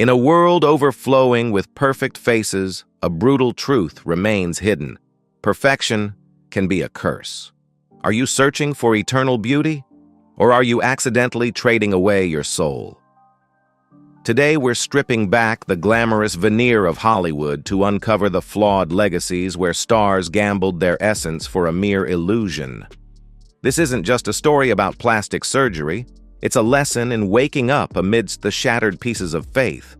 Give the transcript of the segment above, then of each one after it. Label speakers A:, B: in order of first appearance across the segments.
A: In a world overflowing with perfect faces, a brutal truth remains hidden. Perfection can be a curse. Are you searching for eternal beauty? Or are you accidentally trading away your soul? Today we're stripping back the glamorous veneer of Hollywood to uncover the flawed legacies where stars gambled their essence for a mere illusion. This isn't just a story about plastic surgery. It's a lesson in waking up amidst the shattered pieces of faith.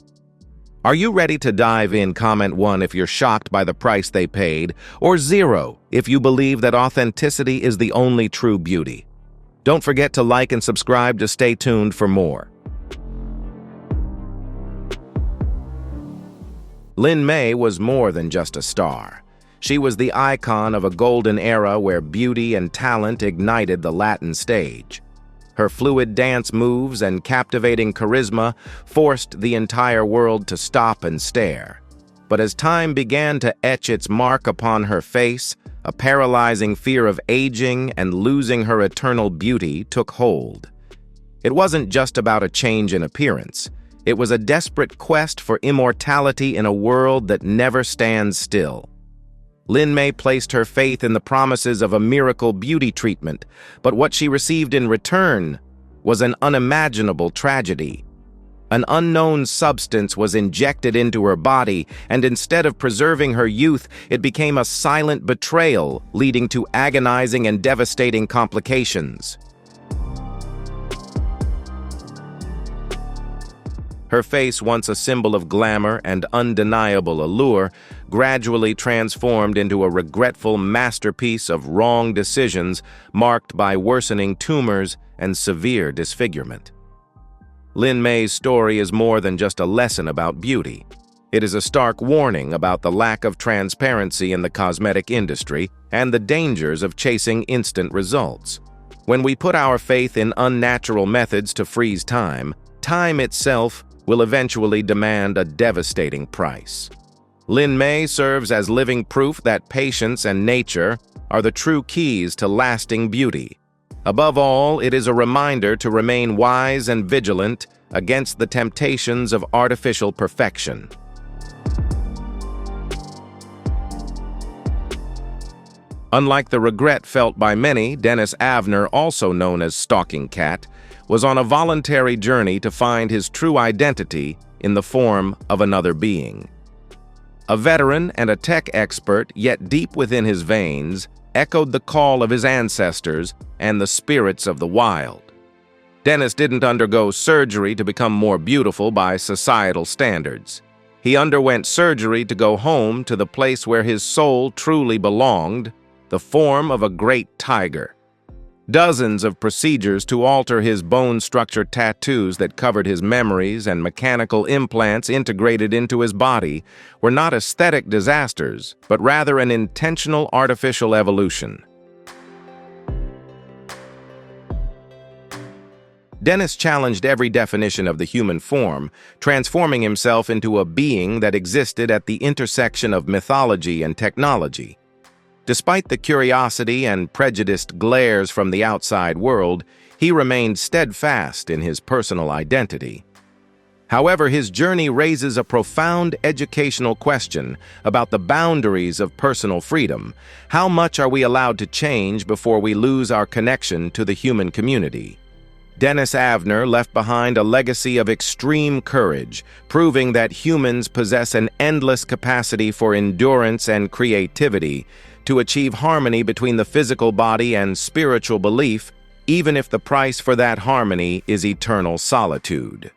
A: Are you ready to dive in? Comment 1 if you're shocked by the price they paid, or 0 if you believe that authenticity is the only true beauty. Don't forget to like and subscribe to stay tuned for more. Lin May was more than just a star. She was the icon of a golden era where beauty and talent ignited the Latin stage. Her fluid dance moves and captivating charisma forced the entire world to stop and stare. But as time began to etch its mark upon her face, a paralyzing fear of aging and losing her eternal beauty took hold. It wasn't just about a change in appearance. It was a desperate quest for immortality in a world that never stands still. Lin May placed her faith in the promises of a miracle beauty treatment, but what she received in return was an unimaginable tragedy. An unknown substance was injected into her body, and instead of preserving her youth, it became a silent betrayal, leading to agonizing and devastating complications. Her face, once a symbol of glamour and undeniable allure, gradually transformed into a regretful masterpiece of wrong decisions marked by worsening tumors and severe disfigurement. Lin May's story is more than just a lesson about beauty. It is a stark warning about the lack of transparency in the cosmetic industry and the dangers of chasing instant results. When we put our faith in unnatural methods to freeze time, time itself will eventually demand a devastating price. Lin May serves as living proof that patience and nature are the true keys to lasting beauty. Above all, it is a reminder to remain wise and vigilant against the temptations of artificial perfection. Unlike the regret felt by many, Dennis Avner, also known as Stalking Cat, was on a voluntary journey to find his true identity in the form of another being. A veteran and a tech expert, yet deep within his veins, echoed the call of his ancestors and the spirits of the wild. Dennis didn't undergo surgery to become more beautiful by societal standards. He underwent surgery to go home to the place where his soul truly belonged, the form of a great tiger. Dozens of procedures to alter his bone structure, tattoos that covered his memories, and mechanical implants integrated into his body were not aesthetic disasters, but rather an intentional artificial evolution. Dennis challenged every definition of the human form, transforming himself into a being that existed at the intersection of mythology and technology. Despite the curiosity and prejudiced glares from the outside world, he remained steadfast in his personal identity. However, his journey raises a profound educational question about the boundaries of personal freedom. How much are we allowed to change before we lose our connection to the human community? Dennis Avner left behind a legacy of extreme courage, proving that humans possess an endless capacity for endurance and creativity to achieve harmony between the physical body and spiritual belief, even if the price for that harmony is eternal solitude.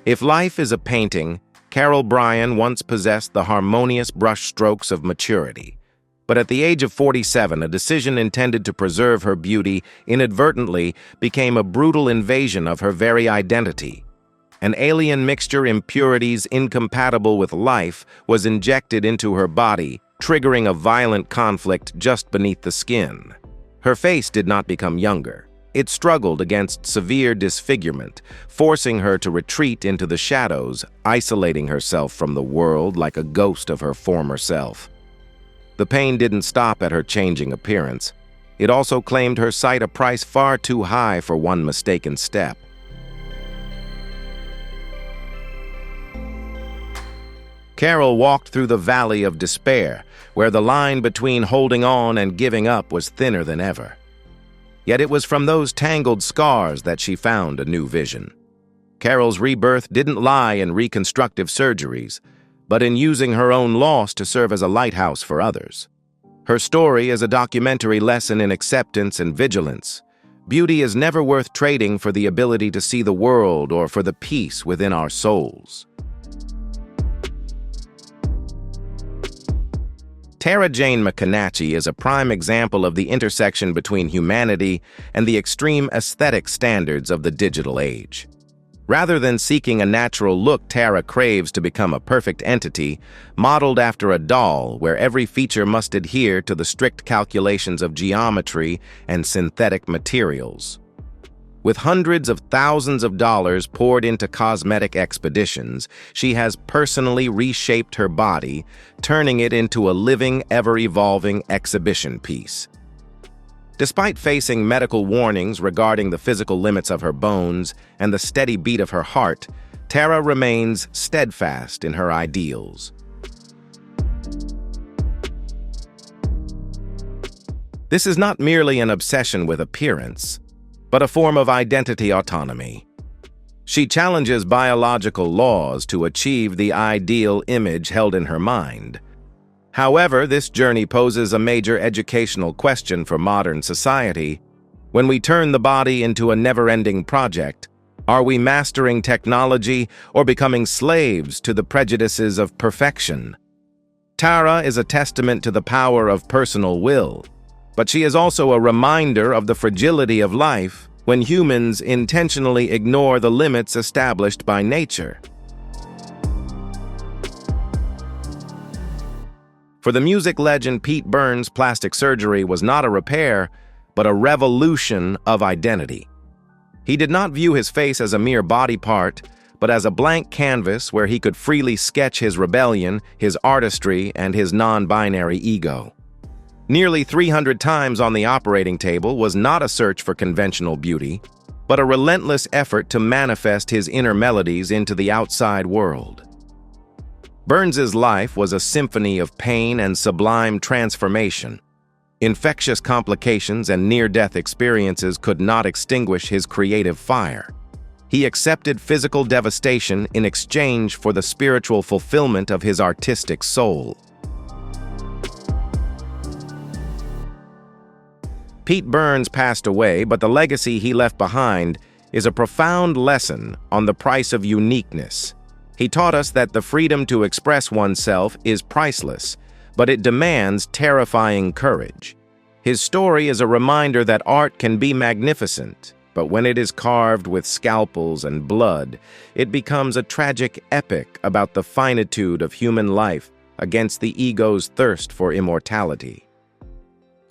A: If life is a painting, Carol Bryan once possessed the harmonious brushstrokes of maturity. But at the age of 47, a decision intended to preserve her beauty inadvertently became a brutal invasion of her very identity. An alien mixture, impurities incompatible with life, was injected into her body, triggering a violent conflict just beneath the skin. Her face did not become younger. It struggled against severe disfigurement, forcing her to retreat into the shadows, isolating herself from the world like a ghost of her former self. The pain didn't stop at her changing appearance. It also claimed her sight a price far too high for one mistaken step. Carol walked through the valley of despair, where the line between holding on and giving up was thinner than ever. Yet it was from those tangled scars that she found a new vision. Carol's rebirth didn't lie in reconstructive surgeries, but in using her own loss to serve as a lighthouse for others. Her story is a documentary lesson in acceptance and vigilance. Beauty is never worth trading for the ability to see the world or for the peace within our souls. Tara Jane McConaughey is a prime example of the intersection between humanity and the extreme aesthetic standards of the digital age. Rather than seeking a natural look, Tara craves to become a perfect entity, modeled after a doll where every feature must adhere to the strict calculations of geometry and synthetic materials. With hundreds of thousands of dollars poured into cosmetic expeditions, she has personally reshaped her body, turning it into a living, ever-evolving exhibition piece. Despite facing medical warnings regarding the physical limits of her bones and the steady beat of her heart, Tara remains steadfast in her ideals. This is not merely an obsession with appearance, but a form of identity autonomy. She challenges biological laws to achieve the ideal image held in her mind. However, this journey poses a major educational question for modern society. When we turn the body into a never-ending project, are we mastering technology or becoming slaves to the prejudices of perfection? Tara is a testament to the power of personal will, but she is also a reminder of the fragility of life when humans intentionally ignore the limits established by nature. For the music legend Pete Burns, plastic surgery was not a repair, but a revolution of identity. He did not view his face as a mere body part, but as a blank canvas where he could freely sketch his rebellion, his artistry, and his non-binary ego. Nearly 300 times on the operating table was not a search for conventional beauty, but a relentless effort to manifest his inner melodies into the outside world. Burns's life was a symphony of pain and sublime transformation. Infectious complications and near-death experiences could not extinguish his creative fire. He accepted physical devastation in exchange for the spiritual fulfillment of his artistic soul. Pete Burns passed away, but the legacy he left behind is a profound lesson on the price of uniqueness. He taught us that the freedom to express oneself is priceless, but it demands terrifying courage. His story is a reminder that art can be magnificent, but when it is carved with scalpels and blood, it becomes a tragic epic about the finitude of human life against the ego's thirst for immortality.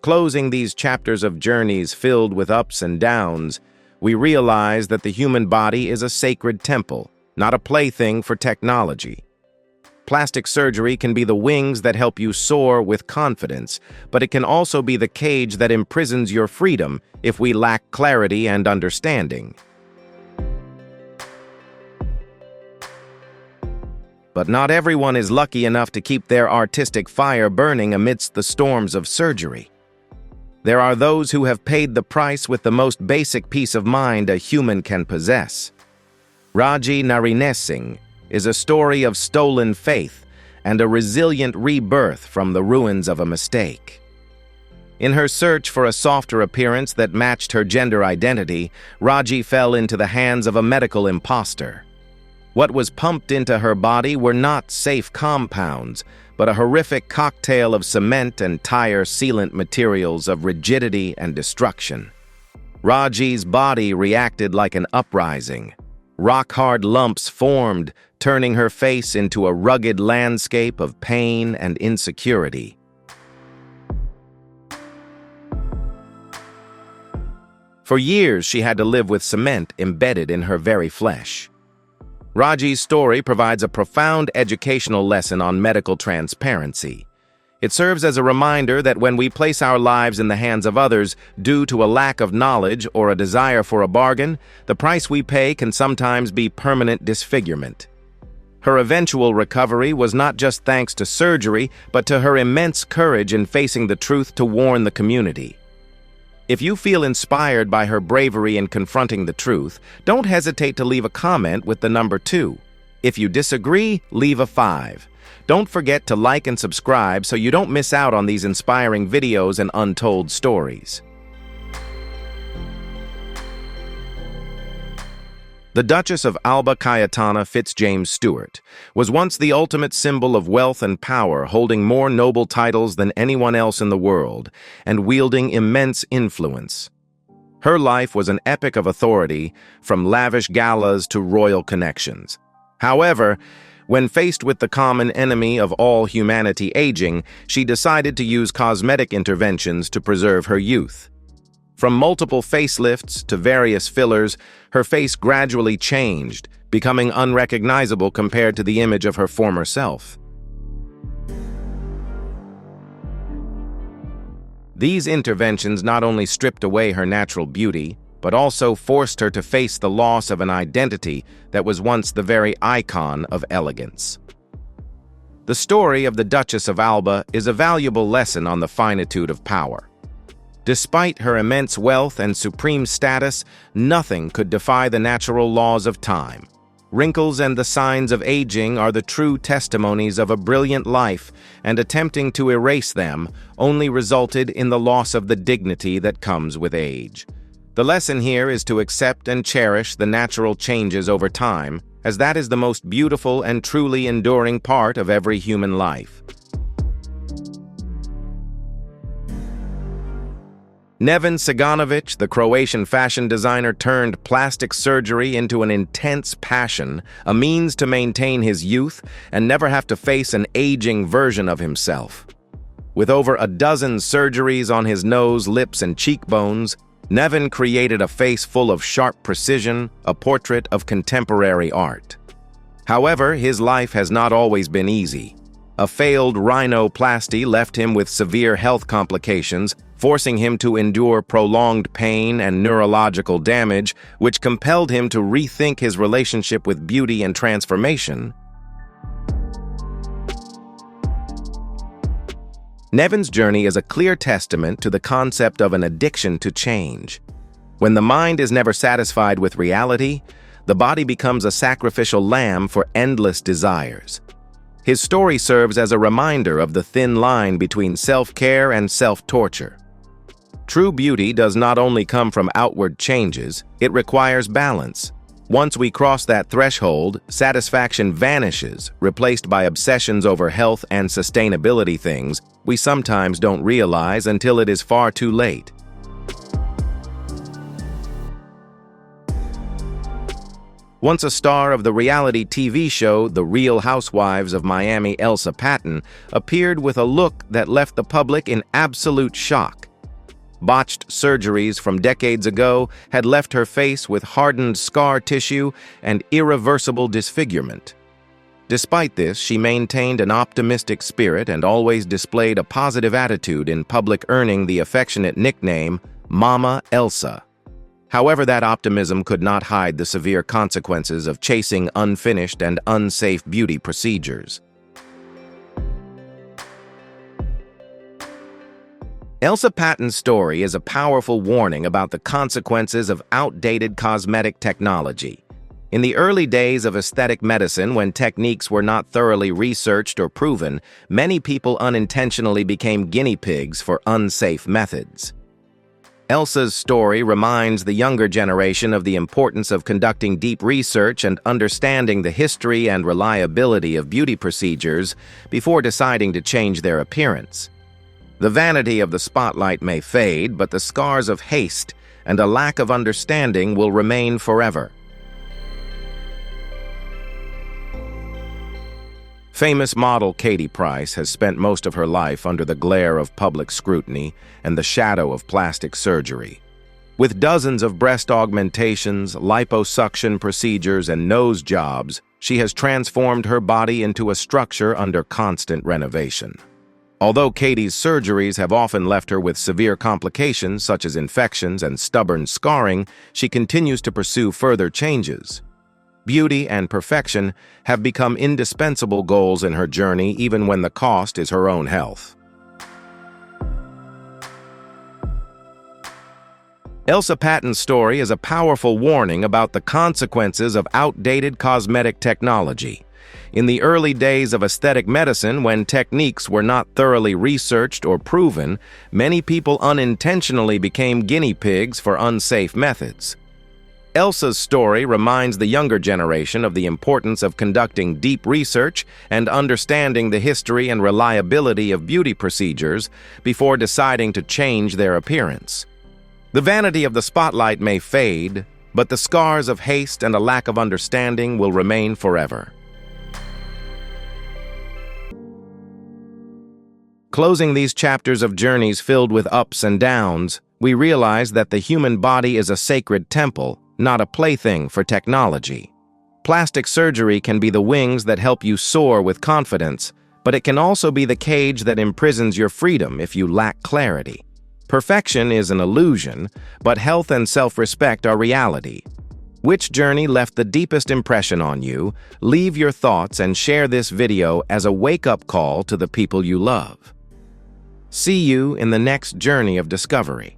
A: Closing these chapters of journeys filled with ups and downs, we realize that the human body is a sacred temple, not a plaything for technology. Plastic surgery can be the wings that help you soar with confidence, but it can also be the cage that imprisons your freedom if we lack clarity and understanding. But not everyone is lucky enough to keep their artistic fire burning amidst the storms of surgery. There are those who have paid the price with the most basic peace of mind a human can possess. Raji Narinesinghe is a story of stolen faith and a resilient rebirth from the ruins of a mistake. In her search for a softer appearance that matched her gender identity, Raji fell into the hands of a medical imposter. What was pumped into her body were not safe compounds, but a horrific cocktail of cement and tire sealant materials of rigidity and destruction. Raji's body reacted like an uprising. Rock-hard lumps formed, turning her face into a rugged landscape of pain and insecurity. For years, she had to live with cement embedded in her very flesh. Raji's story provides a profound educational lesson on medical transparency. It serves as a reminder that when we place our lives in the hands of others due to a lack of knowledge or a desire for a bargain, the price we pay can sometimes be permanent disfigurement. Her eventual recovery was not just thanks to surgery, but to her immense courage in facing the truth to warn the community. If you feel inspired by her bravery in confronting the truth, don't hesitate to leave a comment with the number 2. If you disagree, leave a 5. Don't forget to like and subscribe so you don't miss out on these inspiring videos and untold stories. The Duchess of Alba Cayetana Fitzjames Stuart was once the ultimate symbol of wealth and power, holding more noble titles than anyone else in the world, and wielding immense influence. Her life was an epic of authority, from lavish galas to royal connections. However, when faced with the common enemy of all humanity, aging, she decided to use cosmetic interventions to preserve her youth. From multiple facelifts to various fillers, her face gradually changed, becoming unrecognizable compared to the image of her former self. These interventions not only stripped away her natural beauty, but also forced her to face the loss of an identity that was once the very icon of elegance. The story of the Duchess of Alba is a valuable lesson on the finitude of power. Despite her immense wealth and supreme status, nothing could defy the natural laws of time. Wrinkles and the signs of aging are the true testimonies of a brilliant life, and attempting to erase them only resulted in the loss of the dignity that comes with age. The lesson here is to accept and cherish the natural changes over time, as that is the most beautiful and truly enduring part of every human life. Neven Ciganović, the Croatian fashion designer, turned plastic surgery into an intense passion, a means to maintain his youth and never have to face an aging version of himself. With over a dozen surgeries on his nose, lips, and cheekbones, Neven created a face full of sharp precision, a portrait of contemporary art. However, his life has not always been easy. A failed rhinoplasty left him with severe health complications, forcing him to endure prolonged pain and neurological damage, which compelled him to rethink his relationship with beauty and transformation. Neven's journey is a clear testament to the concept of an addiction to change. When the mind is never satisfied with reality, the body becomes a sacrificial lamb for endless desires. His story serves as a reminder of the thin line between self-care and self-torture. True beauty does not only come from outward changes, it requires balance. Once we cross that threshold, satisfaction vanishes, replaced by obsessions over health and sustainability, things we sometimes don't realize until it is far too late. Once a star of the reality TV show The Real Housewives of Miami, Elsa Patton appeared with a look that left the public in absolute shock. Botched surgeries from decades ago had left her face with hardened scar tissue and irreversible disfigurement. Despite this, she maintained an optimistic spirit and always displayed a positive attitude in public, earning the affectionate nickname Mama Elsa. However, that optimism could not hide the severe consequences of chasing unfinished and unsafe beauty procedures. Elsa Patton's story is a powerful warning about the consequences of outdated cosmetic technology. In the early days of aesthetic medicine, when techniques were not thoroughly researched or proven, many people unintentionally became guinea pigs for unsafe methods. Elsa's story reminds the younger generation of the importance of conducting deep research and understanding the history and reliability of beauty procedures before deciding to change their appearance. The vanity of the spotlight may fade, but the scars of haste and a lack of understanding will remain forever. Famous model Katie Price has spent most of her life under the glare of public scrutiny and the shadow of plastic surgery. With dozens of breast augmentations, liposuction procedures, and nose jobs, she has transformed her body into a structure under constant renovation. Although Katie's surgeries have often left her with severe complications such as infections and stubborn scarring, she continues to pursue further changes. Beauty and perfection have become indispensable goals in her journey, even when the cost is her own health. Elsa Patton's story is a powerful warning about the consequences of outdated cosmetic technology. In the early days of aesthetic medicine, when techniques were not thoroughly researched or proven, many people unintentionally became guinea pigs for unsafe methods. Elsa's story reminds the younger generation of the importance of conducting deep research and understanding the history and reliability of beauty procedures before deciding to change their appearance. The vanity of the spotlight may fade, but the scars of haste and a lack of understanding will remain forever. Closing these chapters of journeys filled with ups and downs, we realize that the human body is a sacred temple, not a plaything for technology. Plastic surgery can be the wings that help you soar with confidence, but it can also be the cage that imprisons your freedom if you lack clarity. Perfection is an illusion, but health and self-respect are reality. Which journey left the deepest impression on you? Leave your thoughts and share this video as a wake-up call to the people you love. See you in the next journey of discovery.